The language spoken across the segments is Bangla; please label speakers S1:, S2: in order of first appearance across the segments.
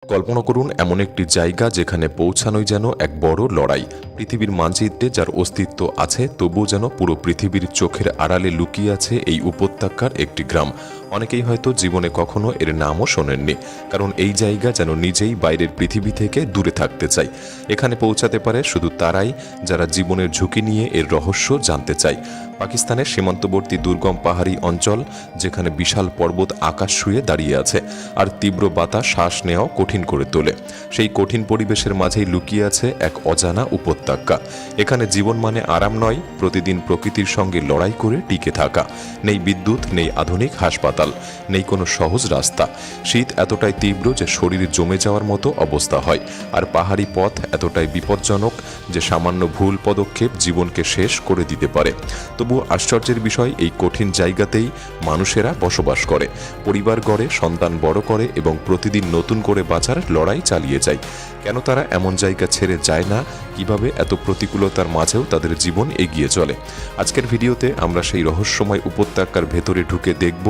S1: কল্পনা করুন এমন একটি জায়গা যেখানে পৌঁছানোই যেন এক বড় লড়াই। পৃথিবীর মানচিত্রে যার অস্তিত্ব আছে তবুও যেন পুরো পৃথিবীর চোখের আড়ালে লুকিয়ে আছে এই উপত্যকার একটি গ্রাম। অনেকেই হয়তো জীবনে কখনো এর নামও শোনেননি, কারণ এই জায়গা যেন নিজেই বাইরের পৃথিবী থেকে দূরে থাকতে চায়। এখানে পৌঁছাতে পারে শুধু তারাই যারা জীবনের ঝুঁকি নিয়ে এর রহস্য জানতে চায়। পাকিস্তানের সীমান্তবর্তী দুর্গম পাহাড়ি অঞ্চল, যেখানে বিশাল পর্বত আকাশ ছুঁয়ে দাঁড়িয়ে আছে আর তীব্র বাতাস শ্বাস নেওয়াও কঠিন করে তোলে। সেই কঠিন পরিবেশের মাঝেই লুকিয়ে আছে এক অজানা উপত্যকা। এখানে জীবন মানে আরাম নয়, প্রতিদিন প্রকৃতির সঙ্গে লড়াই করে টিকে থাকা। নেই বিদ্যুৎ, নেই আধুনিক হাসপাতাল, নেই কোনো সহজ রাস্তা। শীত এতটাই তীব্র যে শরীরে জমে যাওয়ার মতো অবস্থা হয়, আর পাহাড়ি পথ এতটাই বিপজ্জনক যে সামান্য ভুল পদক্ষেপ জীবনকে শেষ করে দিতে পারে। তবু আশ্চর্যের বিষয়, এই কঠিন জায়গাতেই মানুষেরা বসবাস করে, পরিবার গড়ে, সন্তান বড় করে এবং প্রতিদিন নতুন করে বাঁচার লড়াই চালিয়ে যায়। কেন তারা এমন জায়গা ছেড়ে যায় না? কিভাবে এত প্রতিকূলতার মাঝেও তাদের জীবন এগিয়ে চলে? আজকের ভিডিওতে আমরা সেই রহস্যময় উপত্যকার ভেতরে ঢুকে দেখব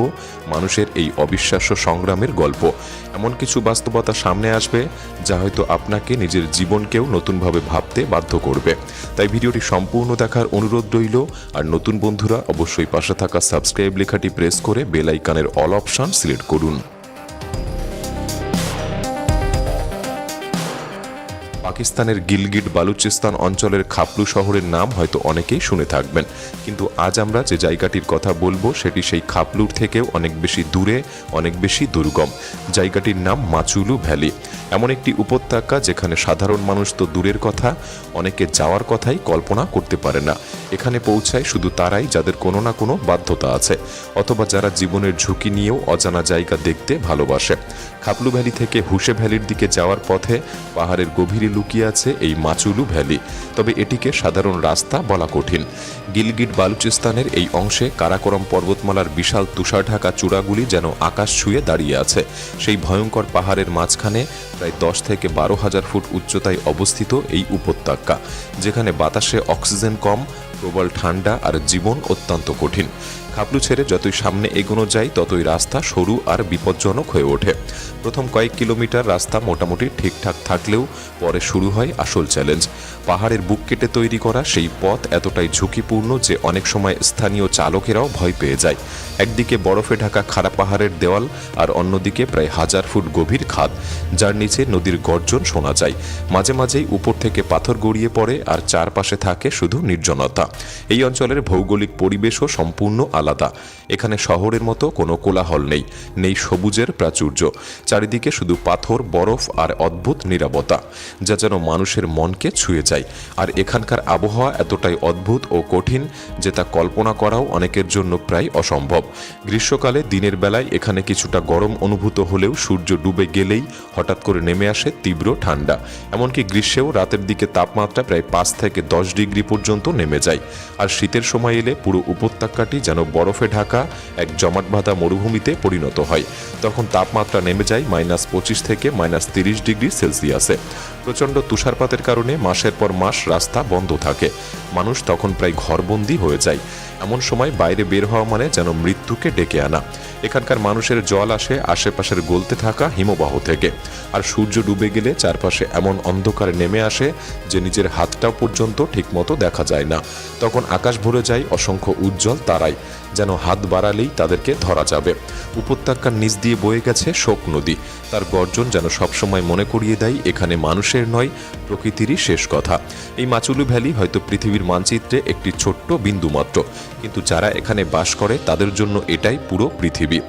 S1: মানুষের এই অবিশ্বাস্য সংগ্রামের গল্প। এমন কিছু বাস্তবতা সামনে আসবে যা হয়তো আপনাকে নিজের জীবনকেও নতুনভাবে ভাবতে বাধ্য করবে। তাই ভিডিওটি সম্পূর্ণ দেখার অনুরোধ রইল। আর নতুন বন্ধুরা অবশ্যই পাশে থাকা সাবস্ক্রাইব লেখাটি প্রেস করে বেল আইকনের অল অপশন সিলেক্ট করুন। পাকিস্তানের গিলগিট বালুচিস্তান অঞ্চলের খাপলু শহরের নাম হয়তো অনেকেই শুনে থাকবেন, কিন্তু আজ আমরা যে জায়গাটির কথা বলবো সেটি সেই খাপলুর থেকেও অনেক বেশি দূরে, অনেক বেশি দুর্গম। জায়গাটির নাম মাচুলু ভ্যালি। এমন একটি উপত্যকা যেখানে সাধারণ মানুষ তো দূরের কথা, অনেকে যাওয়ার কথাই কল্পনা করতে পারে না। এখানে পৌঁছায় শুধু তারাই যাদের কোনো না কোনো বাধ্যতা আছে, অথবা যারা জীবনের ঝুঁকি নিয়েও অজানা জায়গা দেখতে ভালোবাসে। খাপলু ভ্যালি থেকে হুসে ভ্যালির দিকে যাওয়ার পথে পাহাড়ের গভীরে লুকিয়ে আছে এই মাচুলু ভ্যালি, তবে এটিকে সাধারণ রাস্তা বলা কঠিন। গিলগিট বালুচিস্তানের এই অংশে কারাকোরাম পর্বতমালার বিশাল তুষার ঢাকা চূড়াগুলি যেন আকাশ ছুঁয়ে দাঁড়িয়ে আছে। সেই ভয়ঙ্কর পাহাড়ের মাঝখানে প্রায় 10 থেকে 12,000 ফুট উচ্চতায় অবস্থিত এই উপত্যকা, যেখানে বাতাসে অক্সিজেন কম, প্রবল ঠান্ডা আর জীবন অত্যন্ত কঠিন। খাপলু ছেড়ে যতই সামনে এগোনো যায় ততই রাস্তা সরু আর বিপজ্জনক হয়ে ওঠে। প্রথম কয়েক কিলোমিটার রাস্তা মোটামুটি ঠিকঠাক থাকলেও পরে শুরু হয় আসল চ্যালেঞ্জ। পাহাড়ের বুক কেটে তৈরি করা সেই পথ এতটাই ঝুঁকিপূর্ণ যে অনেক সময় স্থানীয় চালকেরাও ভয় পেয়ে যায়। একদিকে বরফে ঢাকা খাড়া পাহাড়ের দেওয়াল, আর অন্যদিকে প্রায় 1000 ফুট গভীর খাদ, যার নিচে নদীর গর্জন শোনা যায়। মাঝে মাঝেই উপর থেকে পাথর গড়িয়ে পড়ে আর চারপাশে থাকে শুধু নির্জনতা। এই অঞ্চলের ভৌগোলিক পরিবেশও সম্পূর্ণ আলাদা। এখানে শহরের মতো কোনো কোলাহল নেই, নেই সবুজের প্রাচুর্য। চারিদিকে শুধু পাথর, বরফ আর অদ্ভুত নীরবতা, যা যেন মানুষের মনকে ছুঁয়ে যায়। আর এখানকার আবহাওয়া এতটাই অদ্ভুত ও কঠিন যে তা কল্পনা করাও অনেকের জন্য প্রায় অসম্ভব। গ্রীষ্মকালে দিনের বেলায় এখানে কিছুটা গরম অনুভূত হলেও সূর্য ডুবে গেলেই হঠাৎ করে নেমে আসে তীব্র ঠান্ডা। এমনকি গ্রীষ্মেও রাতের দিকে তাপমাত্রা প্রায় 5 থেকে 10 ডিগ্রি পর্যন্ত নেমে যায়। আর শীতের সময় এলে পুরো উপত্যকাটি যেন বরফে ঢাকা এক জমাট বাঁধা মরুভূমিতে পরিণত হয়। তখন তাপমাত্রা নেমে যায় -25 থেকে -30 ডিগ্রি সেলসিয়াসে। প্রচণ্ড তুষারপাতের কারণে মাসের পর মাস রাস্তা বন্ধ থাকে। মানুষ তখন প্রায় ঘরবন্দি হয়ে যায়। এমন সময় বাইরে বের হওয়া মানে যেন মৃত্যুকে ডেকে আনা। এখানকার মানুষের জল আসে আশেপাশের গলতে থাকা হিমবাহ থেকে, আর সূর্য ডুবে গেলে চারপাশে এমন অন্ধকার নেমে আসে যে নিজের হাতটাও পর্যন্ত ঠিকমতো দেখা যায় না। তখন আকাশ ভরে যায় অসংখ্য উজ্জ্বল তারায়, যেন হাত বাড়ালেই তাদেরকে ধরা যাবে। উপত্যকার নিচ দিয়ে বয়ে গেছে শোক নদী। তার গর্জন যেন সবসময় মনে করিয়ে দেয় এখানে মানুষের নয়, প্রকৃতিরই শেষ কথা। এই মাচুলু ভ্যালি হয়তো পৃথিবীর মানচিত্রে একটি ছোট্ট বিন্দু মাত্র, কিন্তু যারা এখানে বাস করে তাদের জন্য এটাই পুরো পৃথিবী।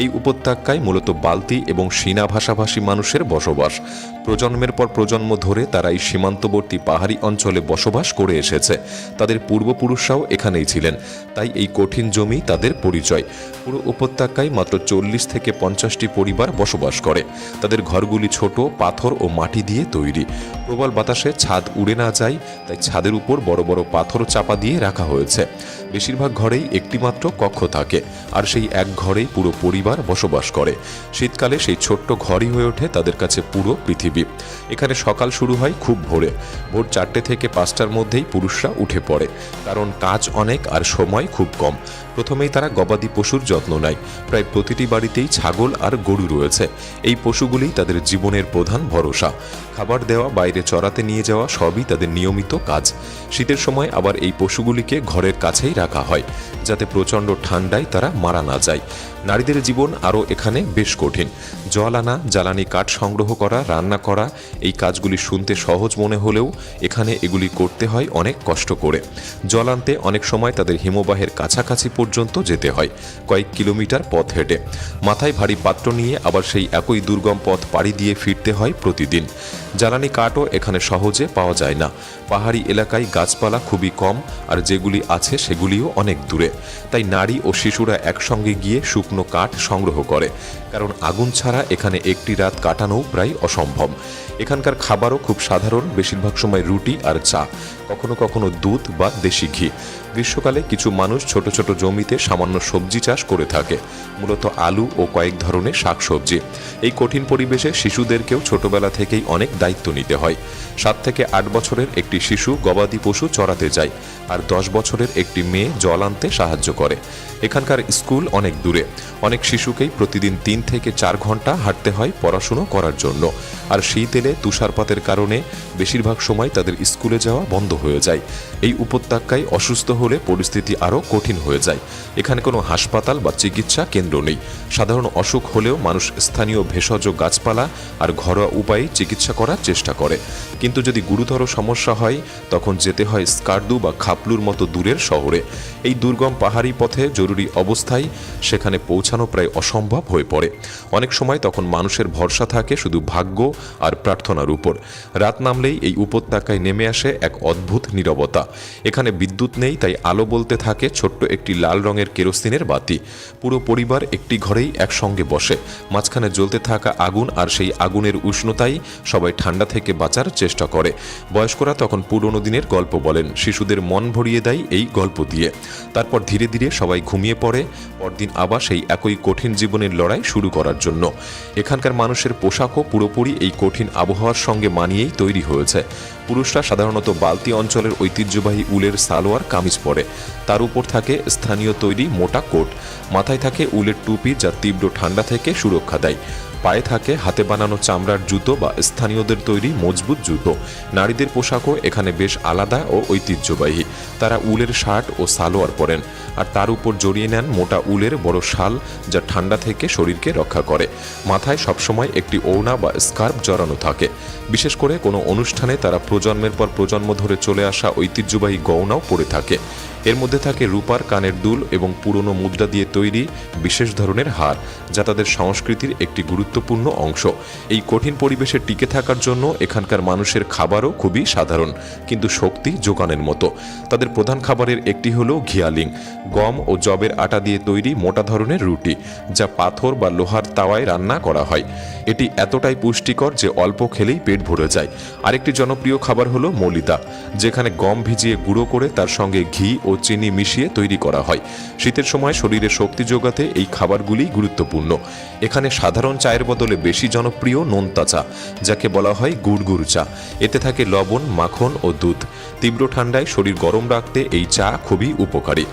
S1: এই উপত্যকায় মূলত বাল্তি এবং চীনা ভাষাভাষী মানুষের বসবাস। প্রজন্মের পর প্রজন্ম ধরে তারা এই সীমান্তবর্তী পাহাড়ি অঞ্চলে বসবাস করে এসেছে। তাদের পূর্বপুরুষরাও এখানেই ছিলেন, তাই এই কঠিন জমি তাদের পরিচয়। পুরো উপত্যকায় মাত্র 40 থেকে 50টি পরিবার বসবাস করে। তাদের ঘরগুলি ছোট, পাথর ও মাটি দিয়ে তৈরি। প্রবল বাতাসে ছাদ উড়ে না যায়, তাই ছাদের উপর বড় বড় পাথর চাপা দিয়ে রাখা হয়েছে। বেশিরভাগ ঘরেই একটি মাত্র কক্ষ থাকে, আর সেই এক ঘরেই পুরো পরিবার বসবাস করে। শীতকালে সেই ছোট্ট ঘরই হয়ে ওঠে তাদের কাছে পুরো পৃথিবী। এখানে সকাল শুরু হয় খুব ভোরে, ভোর 4টে থেকে 5টার মধ্যেই পুরুষরা উঠে পড়ে, কারণ কাজ অনেক আর সময় খুব কম। প্রথমেই তারা গবাদি পশুর যত্ন নেয়। প্রায় প্রতিটি বাড়িতেই ছাগল আর গরু রয়েছে। এই পশুগুলি তাদের জীবনের প্রধান ভরসা। খাবার দেওয়া, বাইরে চড়াতে নিয়ে যাওয়া সবই তাদের নিয়মিত কাজ। শীতের সময় আবার এই পশুগুলিকে ঘরের কাছেই রাখা হয়, যাতে প্রচণ্ড ঠান্ডায় তারা মারা না যায়। নারীদের জীবন আরও এখানে বেশ কঠিন। জল আনা, জ্বালানি কাঠ সংগ্রহ করা, রান্না করা, এই কাজগুলি শুনতে সহজ মনে হলেও এখানে এগুলি করতে হয় অনেক কষ্ট করে। জল আনতে অনেক সময় তাদের হিমবাহের কাছাকাছি পর্যন্ত যেতে হয়, কয়েক কিলোমিটার পথ হেঁটে। মাথায় ভারী পাত্র নিয়ে আবার সেই একই দুর্গম পথ পাড়ি দিয়ে ফিরতে হয় প্রতিদিন। জ্বালানি কাঠও এখানে সহজে পাওয়া যায় না। পাহাড়ি এলাকায় গাছপালা খুবই কম, আর যেগুলি আছে সেগুলিও অনেক দূরে। তাই নারী ও শিশুরা একসঙ্গে গিয়ে শুকনো কাঠ সংগ্রহ করে, কারণ আগুন ছাড়া এখানে একটি রাত কাটানোও প্রায় অসম্ভব। এখানকার খাবারও খুব সাধারণ, বেশিরভাগ সময় রুটি আর চা, কখনো কখনো দুধ বা দেশি ঘি। গ্রীষ্মকালে কিছু মানুষ ছোট ছোট জমিতে সামান্য সবজি চাষ করে থাকে, মূলত আলু ও কয়েক ধরনের শাকসবজি। এই কঠিন পরিবেশে শিশুদেরকেও ছোটবেলা থেকেই অনেক দায়িত্ব নিতে হয়। 7 থেকে 8 বছরের একটি শিশু গবাদি পশু চড়াতে যায়, আর 10 বছরের একটি মেয়ে জল আনতে সাহায্য করে। এখানকার স্কুল অনেক দূরে। অনেক শিশুকেই প্রতিদিন 3 থেকে 4 ঘন্টা হাঁটতে হয় পড়াশুনো করার জন্য। আর শীত এলে তুষারপাতের কারণে বেশিরভাগ সময় তাদের স্কুলে যাওয়া বন্ধ হয়ে যায়। এই উপত্যকায় অসুস্থ হলে পরিস্থিতি আরও কঠিন হয়ে যায়। এখানে কোনো হাসপাতাল বা চিকিৎসা কেন্দ্র নেই। সাধারণ অসুখ হলেও মানুষ স্থানীয় ভেষজ গাছপালা আর ঘরোয়া উপায়ে চিকিৎসা করার চেষ্টা করে। কিন্তু যদি গুরুতর সমস্যা হয়, তখন যেতে হয় স্কার্দু বা খাপলুর মতো দূরের শহরে। এই দুর্গম পাহাড়ি পথে জরুরি অবস্থায় সেখানে পৌঁছানো প্রায় অসম্ভব হয়ে পড়ে। অনেক সময় তখন মানুষের ভরসা থাকে শুধু ভাগ্য আর প্রার্থনার উপর। রাত নামলেই এই উপত্যকায় নেমে আসে এক অদ্ভুত নীরবতা। এখানে বিদ্যুৎ নেই, তাই আলো বলতে থাকে ছোট্ট একটি লাল রঙের কেরোসিনের বাতি। পুরো পরিবার একটি ঘরেই একসঙ্গে বসে। মাঝখানে জ্বলতে থাকা আগুন, আর সেই আগুনের উষ্ণতাই সবাই ঠান্ডা থেকে বাঁচার চেষ্টা করে। বয়স্করা তখন পুরনো দিনের গল্প বলেন, শিশুদের মন ভরিয়ে দেয় এই গল্প দিয়ে। তারপর ধীরে ধীরে সবাই ঘুমিয়ে পড়ে, পরদিন আবার সেই একই কঠিন জীবনের লড়াই শুরু করার জন্য। এখানকার মানুষের পোশাকও পুরোপুরি এই কঠিন আবহাওয়ার সঙ্গে মানিয়েই তৈরি হয়েছে। পুরুষরা সাধারণত বালতি অঞ্চলের ঐতিহ্যবাহী উলের সালোয়ার কামিজ পরে, তার উপর থাকে স্থানীয় তৈরি মোটা কোট। মাথায় থাকে উলের টুপি, যা তীব্র ঠান্ডা থেকে সুরক্ষা দেয়। পায়ে থাকে হাতে বানানো চামড়ার জুতো বা স্থানীয়দের তৈরি মজবুত জুতো। নারীদের পোশাকও এখানে বেশ আলাদা ও ঐতিহ্যবাহী। তারা উলের শার্ট ও সালোয়ার পরেন, আর তার উপর জড়িয়ে নেন মোটা উলের বড় শাল, যা ঠান্ডা থেকে শরীরকে রক্ষা করে। মাথায় সবসময় একটি ওড়না বা স্কার্ফ জড়ানো থাকে। বিশেষ করে কোনো অনুষ্ঠানে তারা প্রজন্মের পর প্রজন্ম ধরে চলে আসা ঐতিহ্যবাহী গয়নাও পরে থাকে। এর মধ্যে থাকে রূপার কানের দুল এবং পুরনো মুদ্রা দিয়ে তৈরি বিশেষ ধরনের হার, যা তাদের সংস্কৃতির একটি গুরুত্বপূর্ণ অংশ। এই কঠিন পরিবেশে টিকে থাকার জন্য এখানকার মানুষের খাবারও খুবই সাধারণ, কিন্তু শক্তি যোগানের মতো। তাদের প্রধান খাবারের একটি হলো ঘিয়ালিং, গম ও যবের আটা দিয়ে তৈরি মোটা ধরনের রুটি, যা পাথর বা লোহার তাওয়ায় রান্না করা হয়। এটি এতটাই পুষ্টিকর যে অল্প খেলেই পেট ভরে যায়। আরেকটি জনপ্রিয় খাবার হলো মলিদা, যেখানে গম ভিজিয়ে গুঁড়ো করে তার সঙ্গে ঘি ও চিনি মিশিয়ে তৈরি করা হয়। শীতের সময় শরীরে শক্তি যোগাতে এই খাবারগুলি গুরুত্বপূর্ণ। এখানে সাধারণ চায়ের বদলে বেশি জনপ্রিয় নোনতা চা, যাকে বলা হয় গুড়গুড় চা। এতে থাকে লবণ, মাখন ও দুধ। তীব্র ঠান্ডায় শরীর গরম রাখতে এই চা খুবই উপকারী।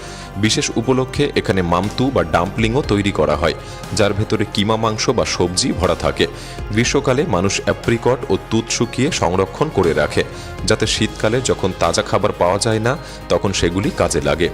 S1: বিশেষ উপলক্ষে এখানে মামতু বা ডাম্পলিংও তৈরি করা হয়, যার ভেতরে কিমা মাংস বা সবজি ভরা থাকে। গ্রীষ্মকালে মানুষ অ্যাপ্রিকট ও তুত শুকিয়ে সংরক্ষণ করে রাখে, যাতে শীতকালে যখন তাজা খাবার পাওয়া যায় না, তখন সেগুলি কাজে লাগে।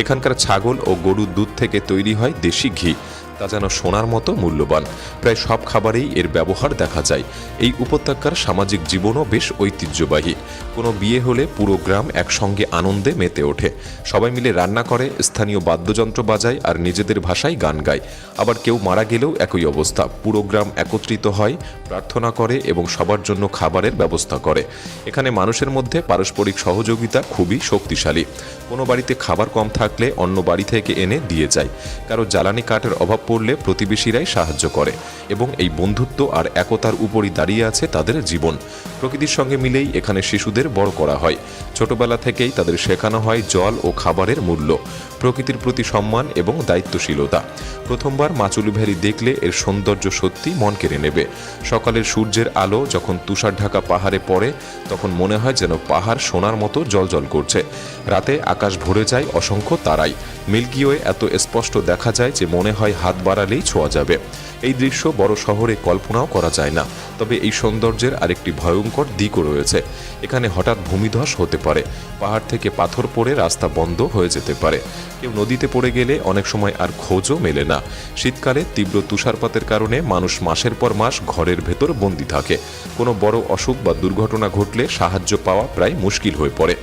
S1: এখানকার ছাগল ও গরুর দুধ থেকে তৈরি হয় দেশি ঘি, তা যেন সোনার মতো মূল্যবান। প্রায় সব খাবারেই এর ব্যবহার দেখা যায়। এই উপত্যকার সামাজিক জীবনও বেশ ঐতিহ্যবাহী। কোনো বিয়ে হলে পুরো গ্রাম একসঙ্গে আনন্দে মেতে ওঠে। সবাই মিলে রান্না করে, স্থানীয় বাদ্যযন্ত্র বাজায় আর নিজেদের ভাষায় গান গায়। আবার কেউ মারা গেলেও একই অবস্থা। পুরো গ্রাম একত্রিত হয়, প্রার্থনা করে এবং সবার জন্য খাবারের ব্যবস্থা করে। এখানে মানুষের মধ্যে পারস্পরিক সহযোগিতা খুবই শক্তিশালী। কোনো বাড়িতে খাবার কম থাকলে অন্য বাড়ি থেকে এনে দিয়ে যায়। কারো জ্বালানি কাঠের অভাব পড়লে প্রতিবেশীরাই সাহায্য করে এবং এই বন্ধুত্ব আর একতার উপরই দাঁড়িয়ে আছে তাদের জীবন। প্রকৃতির সঙ্গে মিলেই এখানে শিশুদের বড় করা হয়। ছোটবেলা থেকেই তাদের শেখানো হয় জল ও খাবারের মূল্য, প্রকৃতির প্রতি সম্মান এবং দায়িত্বশীলতা। প্রথমবার মাচুলি ভ্যালি দেখলে এর সৌন্দর্য সত্যি মন কেড়ে নেবে। সকালের সূর্যের আলো যখন তুষার ঢাকা পাহাড়ে পড়ে তখন মনে হয় যেন পাহাড় সোনার মতো জ্বলজ্বল করছে। রাতে আকাশ ভরে যায় অসংখ্য তারায়, মিল্কি ওয়ে এত স্পষ্ট দেখা যায় যে মনে হয় হাত বাড়ালেই ছোঁয়া যাবে। এই দৃশ্য বড় শহরে কল্পনাও করা যায় না। তবে এই সৌন্দর্যের আরেকটি ভয়ঙ্কর দিকও রয়েছে। এখানে হঠাৎ ভূমিধস হতে পারে, পাহাড় থেকে পাথর পড়ে রাস্তা বন্ধ হয়ে যেতে পারে, কেউ নদীতে পড়ে গেলে অনেক সময় আর খোঁজও মেলে না। শীতকালে তীব্র তুষারপাতের কারণে মানুষ মাসের পর মাস ঘরের ভেতর বন্দী থাকে। কোনো বড় অসুখ বা দুর্ঘটনা ঘটলে সাহায্য পাওয়া প্রায় মুশকিল হয়ে পড়ে।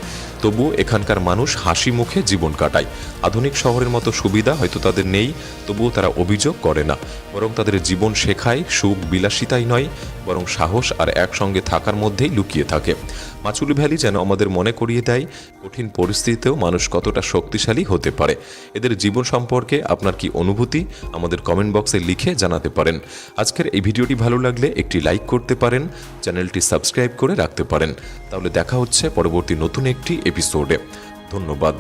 S1: তবুও এখানকার মানুষ হাসি মুখে জীবন কাটায়। আধুনিক শহরের মতো সুবিধা হয়তো তাদের নেই, তবুও তারা অভিযোগ করে না, বরং তাদের জীবন শেখায় সুখ বিলাসিতাই নয়, বরং সাহস আর একসঙ্গে থাকার মধ্যেই লুকিয়ে থাকে। মাচুলি ভ্যালি যেন আমাদের মনে করিয়ে দেয় কঠিন পরিস্থিতিতেও মানুষ কতটা শক্তিশালী হতে পারে। এদের জীবন সম্পর্কে আপনার কি অনুভূতি আমাদের কমেন্ট বক্সে লিখে জানাতে পারেন। আজকের এই ভিডিওটি ভালো লাগলে একটি লাইক করতে পারেন, চ্যানেলটি সাবস্ক্রাইব করে রাখতে পারেন। তাহলে দেখা হচ্ছে পরবর্তী নতুন একটি এপিসোডে। ধন্যবাদ।